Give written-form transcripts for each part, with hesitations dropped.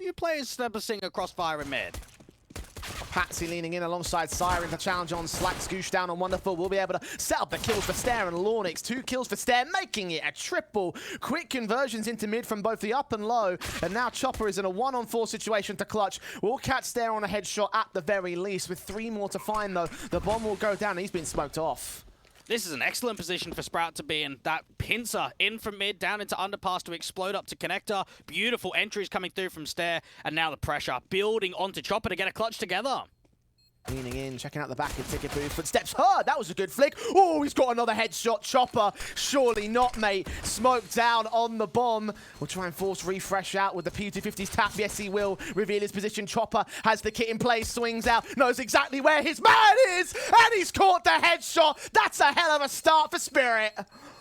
few players stepping across fire and mid. Patsy leaning in alongside Siren to challenge on Slack. Scoosh down on Wonderful. Will be able to set up the kills for Stare and Lawnix. 2 kills for Stare, making it a triple. Quick conversions into mid from both the up and low. And now Chopper is in a 1-on-4 situation to clutch. We'll catch Stare on a headshot at the very least. With 3 more to find, though, the bomb will go down. He's been smoked off. This is an excellent position for Sprout to be in. That pincer in from mid, down into underpass to explode up to connector. Beautiful entries coming through from Stare. And now the pressure building onto Chopper to get a clutch together. Leaning in, checking out the back of ticket booth. Footsteps heard. That was a good flick. Oh, he's got another headshot. Chopper, surely not, mate. Smoked down on the bomb. We'll try and force Refresh out with the P250's tap. Yes, he will reveal his position. Chopper has the kit in place, swings out, knows exactly where his man is, and he's caught the headshot. That's a hell of a start for Spirit.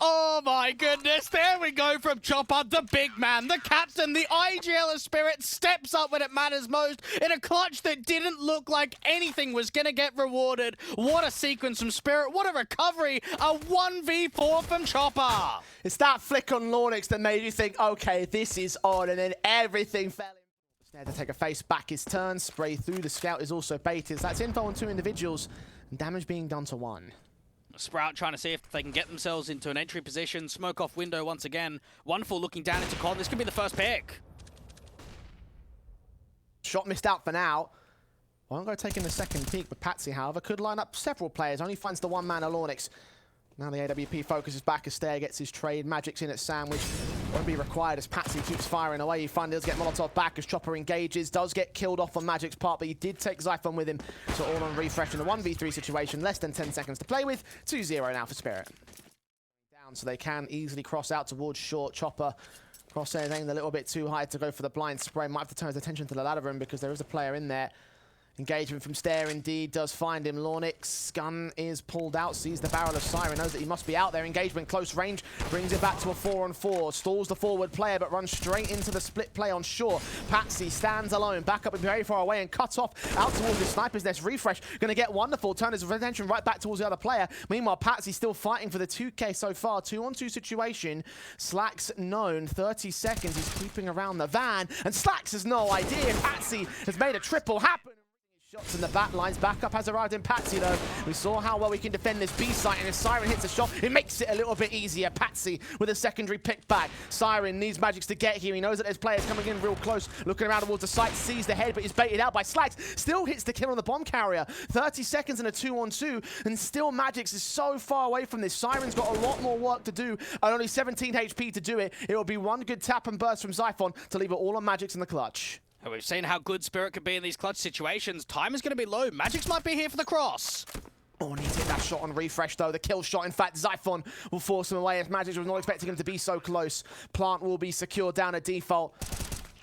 Oh my goodness, there we go from Chopper, the big man, the captain, the IGL of Spirit steps up when it matters most in a clutch that didn't look like anything was going to get rewarded. What a sequence from Spirit, what a recovery, a 1v4 from Chopper. It's that flick on Lawnix that made you think, okay, this is on, and then everything fell in. Snare to take a face back his turn, spray through, the scout is also baited. So that's info on 2 individuals, and damage being done to 1. Sprout trying to see if they can get themselves into an entry position. Smoke off window once again. Wonderful looking down into Con. This could be the first pick. Shot missed out for now. Won't go taking the second peek, but Patsy, however, could line up several players. Only finds the one man Lawnix. Now the AWP focuses back as Stare gets his trade. Magic's in at Sandwich. Won't be required as Patsy keeps firing away. He finally does get Molotov back as Chopper engages. Does get killed off on Magic's part, but he did take Xiphon with him. So all on Refresh in a 1v3 situation. Less than 10 seconds to play with. 2-0 now for Spirit. Down so they can easily cross out towards short. Chopper crosshair aimed a little bit too high to go for the blind spray. Might have to turn his attention to the ladder room because there is a player in there. Engagement from Stare indeed does find him. Lawnix, gun is pulled out, sees the barrel of Siren, knows that he must be out there. Engagement close range, brings it back to a 4-on-4. Stalls the forward player, but runs straight into the split play on shore. Patsy stands alone, back up and very far away and cuts off out towards the sniper's nest. Refresh gonna get Wonderful, turn his attention right back towards the other player. Meanwhile, Patsy still fighting for the 2K so far. 2-on-2 situation. Slack's known, 30 seconds. He's creeping around the van, and Slacks has no idea. Patsy has made a triple happen. Shots in the back lines. Backup has arrived in Patsy, though. We saw how well we can defend this B site, and if Siren hits a shot, it makes it a little bit easier. Patsy with a secondary pick back. Siren needs Magics to get here. He knows that there's players coming in real close, looking around towards the site, sees the head, but is baited out by Slacks. Still hits the kill on the bomb carrier. 30 seconds and a 2-on-2, and still Magics is so far away from this. Siren's got a lot more work to do, and only 17 HP to do it. It will be one good tap and burst from Xiphon to leave it all on Magics in the clutch. And we've seen how good Spirit could be in these clutch situations. Time is going to be low. Magic's might be here for the cross. Oh, and he's hit that shot on Refresh, though. The kill shot, in fact, Xiphon will force him away. If Magic was not expecting him to be so close. Plant will be secured down at default.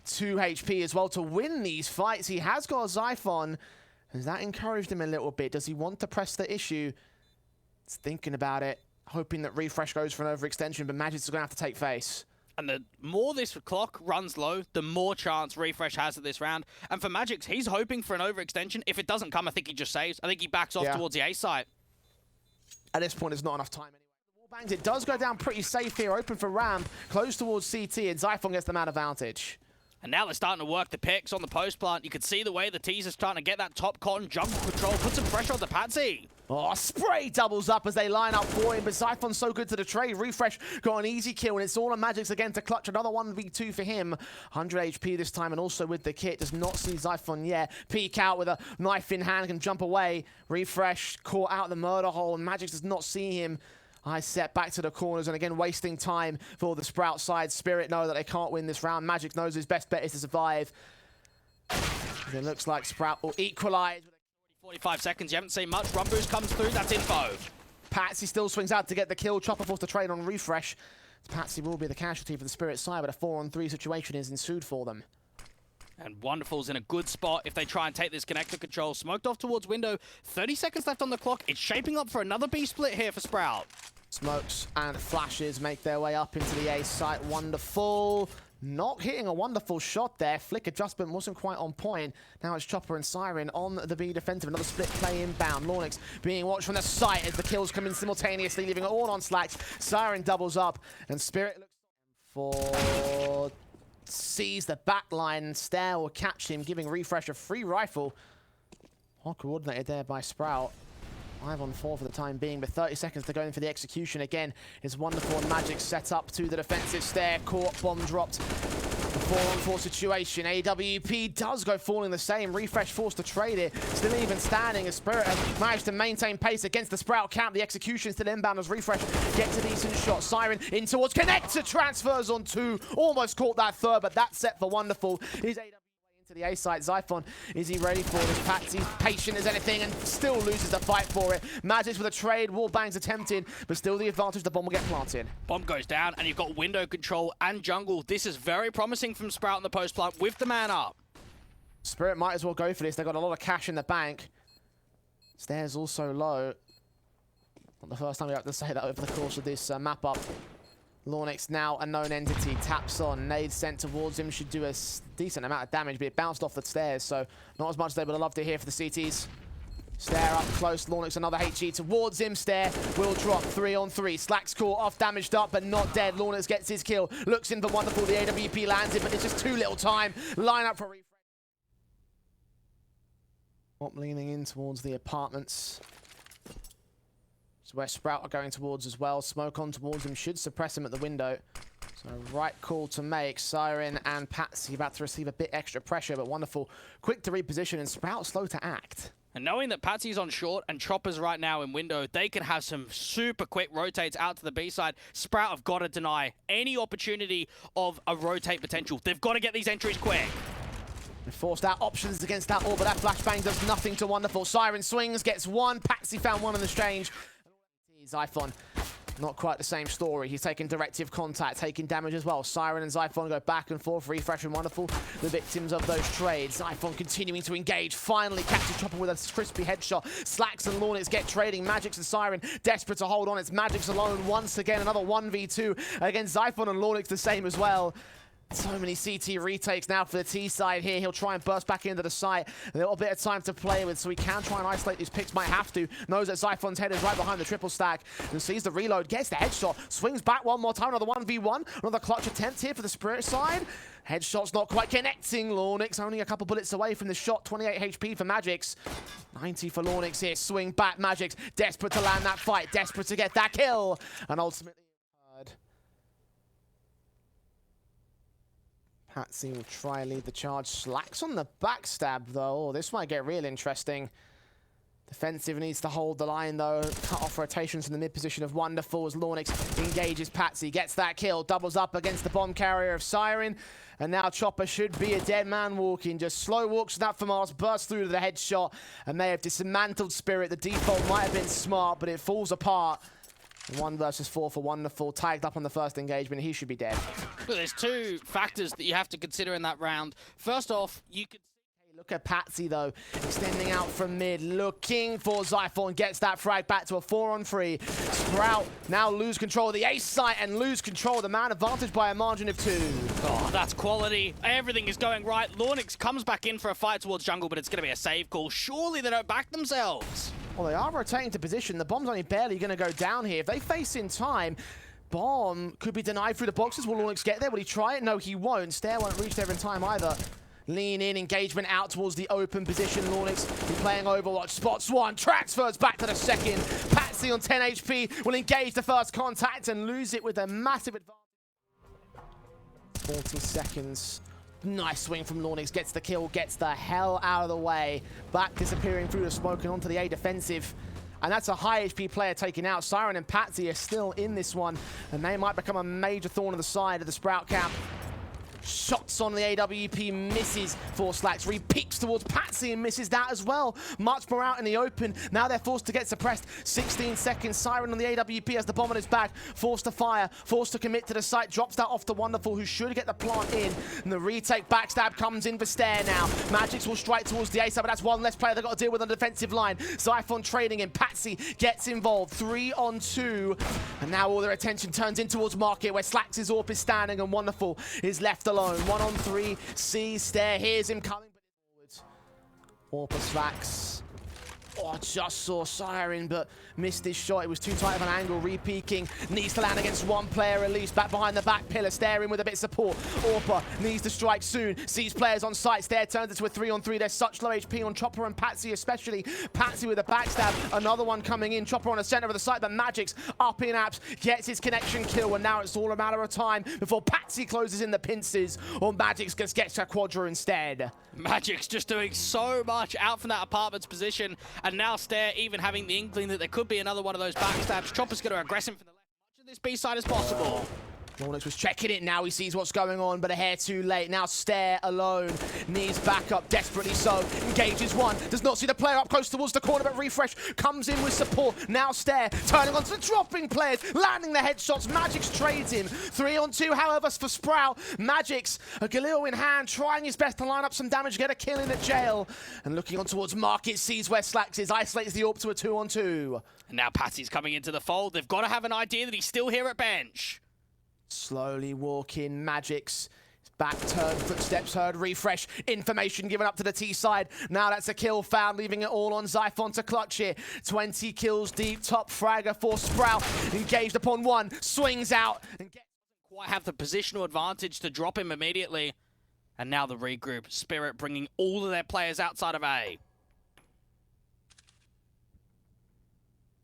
2 HP as well to win these fights. He has got a Xiphon. Has that encouraged him a little bit? Does he want to press the issue? He's thinking about it, hoping that Refresh goes for an overextension, but Magic's going to have to take face. And the more this clock runs low, the more chance Refresh has at this round. And for Magix, he's hoping for an overextension. If it doesn't come, I think he just saves. I think he backs off towards the A site. At this point, there's not enough time anyway. The wall bangs. It does go down pretty safe here. Open for ramp, close towards CT, and Xiphon gets the man advantage. And now they're starting to work the picks on the post plant. You can see the way the teaser's trying to get that top con jump control, put some pressure on the Patsy. Oh, spray doubles up as they line up for him, but Xiphon's so good to the trade. Refresh got an easy kill, and it's all on Magic's again to clutch another 1v2 for him. 100 HP this time, and also with the kit. Does not see Xiphon yet. Peek out with a knife in hand, can jump away. Refresh caught out the murder hole, and Magic does not see him. I set back to the corners, and again, wasting time for the Sprout side. Spirit know that they can't win this round. Magic knows his best bet is to survive. It looks like Sprout will equalize. 45 seconds, you haven't seen much. Run boost comes through, that's info. Patsy still swings out to get the kill. Chopper forced to trade on Refresh. Patsy will be the casualty for the Spirit side, but a 4-on-3 situation is ensued for them. And Wonderful's in a good spot if they try and take this connector control. Smoked off towards window. 30 seconds left on the clock. It's shaping up for another B split here for Sprout. Smokes and flashes make their way up into the A site. Wonderful. Not hitting a wonderful shot there. Flick adjustment wasn't quite on point. Now it's Chopper and Siren on the B defensive. Another split play inbound. Lawnix being watched from the site as the kills come in simultaneously, leaving it all on Slacks. Siren doubles up, and Spirit looks for sees the back line. Stair will catch him, giving Refresh a free rifle. Well coordinated there by Sprout. 5 on 4 for the time being, but 30 seconds to go in for the execution again. Is wonderful, and Magic set up to the defensive stair. Caught, bomb dropped. 4 on 4 situation. AWP does go falling the same. Refresh forced to trade it. Still even standing as Spirit has managed to maintain pace against the Sprout camp. The execution still inbound as Refresh gets a decent shot. Siren in towards Connector, transfers on 2. Almost caught that third, but that's set for wonderful. Is AWP to the A site. Zyphon, is he ready for this? Patsy's patient as anything and still loses the fight for it. Magic's with a trade, wall bangs attempted, but still the advantage, the bomb will get planted. Bomb goes down, and you've got window control and jungle. This is very promising from Sprout in the post plant with the man up. Spirit might as well go for this. They've got a lot of cash in the bank. Stairs also low. Not the first time we have to say that over the course of this map up. Lornix now a known entity, taps on, nade sent towards him, should do a decent amount of damage, but it bounced off the stairs, so not as much as they would have loved to hear for the CTs. Stair up close, Lornix another HE towards him, Stair will drop 3 on 3. Slack's caught off, damaged up, but not dead. Lornix gets his kill, looks in for wonderful, the AWP lands it, but it's just too little time. Line up for Refresh. Up leaning in towards the apartments. So where Sprout are going towards as well. Smoke on towards him should suppress him at the window. So right call to make. Siren and Patsy about to receive a bit extra pressure, but wonderful. Quick to reposition and Sprout slow to act. And knowing that Patsy's on short and Chopper's right now in window, they can have some super quick rotates out to the B side. Sprout have got to deny any opportunity of a rotate potential. They've got to get these entries quick. They forced out options against that all, but that flashbang does nothing to wonderful. Siren swings, gets one. Patsy found one in the exchange. Zyphon, not quite the same story. He's taking directive contact, taking damage as well. Siren and Zyphon go back and forth. Refresh and wonderful, the victims of those trades. Zyphon continuing to engage. Finally catches Chopper with a crispy headshot. Slacks and Lornix get trading. Magix and Siren desperate to hold on. It's Magix alone once again. Another 1v2 against Zyphon and Lornix the same as well. So many CT retakes now for the T side here. He'll try and burst back into the site. A little bit of time to play with, so he can try and isolate these picks. Might have to. Knows that Zyphon's head is right behind the triple stack. And sees the reload, gets the headshot. Swings back one more time. Another 1v1. Another clutch attempt here for the Spirit side. Headshot's not quite connecting. Lornix only a couple bullets away from the shot. 28 HP for Magix. 90 for Lornix here. Swing back. Magix desperate to land that fight. Desperate to get that kill. And ultimately... Patsy will try and lead the charge. Slacks on the backstab, though. Oh, this might get real interesting. Defensive needs to hold the line, though. Cut off rotations in the mid position of wonderful as Lornix engages Patsy. Gets that kill. Doubles up against the bomb carrier of Siren. And now Chopper should be a dead man walking. Just slow walks that from Mars. Bursts through to the headshot. And they have dismantled Spirit. The default might have been smart, but it falls apart. 1 versus 4 for wonderful. Tagged up on the first engagement. He should be dead. Well, there's 2 factors that you have to consider in that round. First off, you could... Look at Patsy, though, extending out from mid, looking for Zyphon, gets that frag back to a 4 on 3. Sprout now lose control of the ace site and lose control of the man advantage by a margin of 2. Oh, that's quality. Everything is going right. Lornix comes back in for a fight towards jungle, but it's going to be a save call. Surely they don't back themselves. Well, they are rotating to position. The bomb's only barely going to go down here. If they face in time, bomb could be denied through the boxes. Will Lornix get there? Will he try it? No, he won't. Stair won't reach there in time either. Lean in, engagement out towards the open position. Lornix playing Overwatch. Spots one, transfers back to the second. Patsy on 10 HP will engage the first contact and lose it with a massive advantage. 40 seconds. Nice swing from Lornix. Gets the kill, gets the hell out of the way. Back disappearing through the smoke and onto the A defensive. And that's a high HP player taken out. Siren and Patsy are still in this one, and they might become a major thorn in the side of the Sprout camp. Shots on the AWP, misses for Slacks. Re-peeks towards Patsy and misses that as well. Much more out in the open. Now they're forced to get suppressed. 16 seconds. Siren on the AWP has the bomb on his back. Forced to fire. Forced to commit to the site. Drops that off to Wonderful, who should get the plant in. And the retake backstab comes in for Stair now. Magix will strike towards the ace, but that's one less player they've got to deal with on the defensive line. Zyphon trading in. Patsy gets involved. 3 on 2. And now all their attention turns in towards Market, where Slacks' AWP is standing and Wonderful is left alone. 1 on 3, sees Stair, hears him coming, but forwards. AWP Slacks. Oh, just saw Siren, but missed his shot. It was too tight of an angle. Re-peeking. Needs to land against one player at least. Back behind the back pillar. Staring with a bit of support. Orpa needs to strike soon. Sees players on site. Stair turns into a 3-on-3. There's such low HP on Chopper and Patsy especially. Patsy with a backstab. Another one coming in. Chopper on the center of the site. But Magic's up in apps. Gets his connection kill. And now it's all a matter of time before Patsy closes in the pincers. Or Magic's gets a quadra instead. Magic's just doing so much out from that apartment's position. And now Stair even having the inkling that there could be another one of those backstabs. Chopper's going to aggress him from the left. Much of this B side as possible. Mornix was checking it. Now he sees what's going on, but a hair too late. Now Stair alone. Needs backup, desperately so. Engages one. Does not see the player up close towards the corner, but Refresh comes in with support. Now Stair turning onto the dropping players. Landing the headshots. Magic's trades him. 3-on-2, however, for Sprout. Magic's a Galil in hand, trying his best to line up some damage, get a kill in the jail. And looking on towards Market, sees where Slacks is. Isolates the AWP to a 2-on-2. And now Patsy's coming into the fold. They've got to have an idea that he's still here at bench. Slowly walking, Magic's back turn, footsteps heard, Refresh, information given up to the T side. Now that's a kill found, leaving it all on Zyphon to clutch it. 20 kills deep, top fragger for Sprout. Engaged upon one, swings out. And doesn't quite have the positional advantage to drop him immediately. And now the regroup. Spirit bringing all of their players outside of A.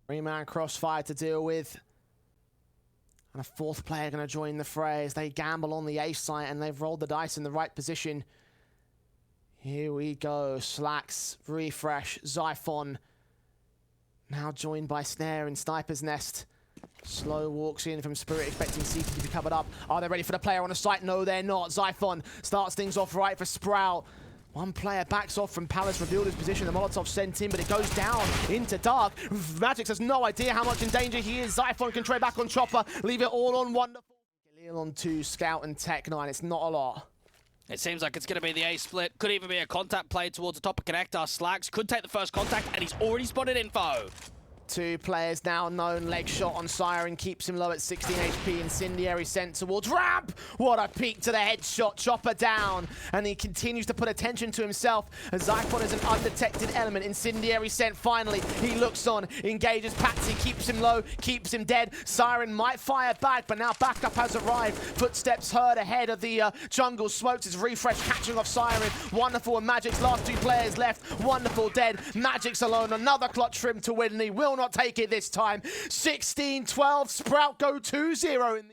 3-man crossfire to deal with. And a fourth player going to join the fray as they gamble on the A site, and they've rolled the dice in the right position. Here we go. Slacks, Refresh, Zyphon. Now joined by Snare and Sniper's Nest. Slow walks in from Spirit, expecting CT to be covered up. Are they ready for the player on the site? No, they're not. Zyphon starts things off right for Sprout. One player backs off from Palace, revealed his position. The Molotov sent in, but it goes down into Dark. Magix has no idea how much in danger he is. Zyphon can trade back on Chopper, leave it all on Wonderful. Galil on 2, Scout and Tech9. It's not a lot. It seems like it's going to be the A split. Could even be a contact play towards the top of connector. Slacks could take the first contact, and he's already spotted info. 2 players now known. Leg shot on Siren keeps him low at 16 HP. Incendiary sent towards Ramp. What a peek to the headshot. Chopper down. And he continues to put attention to himself as Zyphon is an undetected element. Incendiary sent finally. He looks on. Engages Patsy. Keeps him low. Keeps him dead. Siren might fire back, but now backup has arrived. Footsteps heard ahead of the jungle. Smokes his Refresh catching off Siren. Wonderful and Magic's last 2 players left. Wonderful dead. Magic's alone. Another clutch for him to win, and he will not take it this time. 16-12, Sprout go 2-0 in the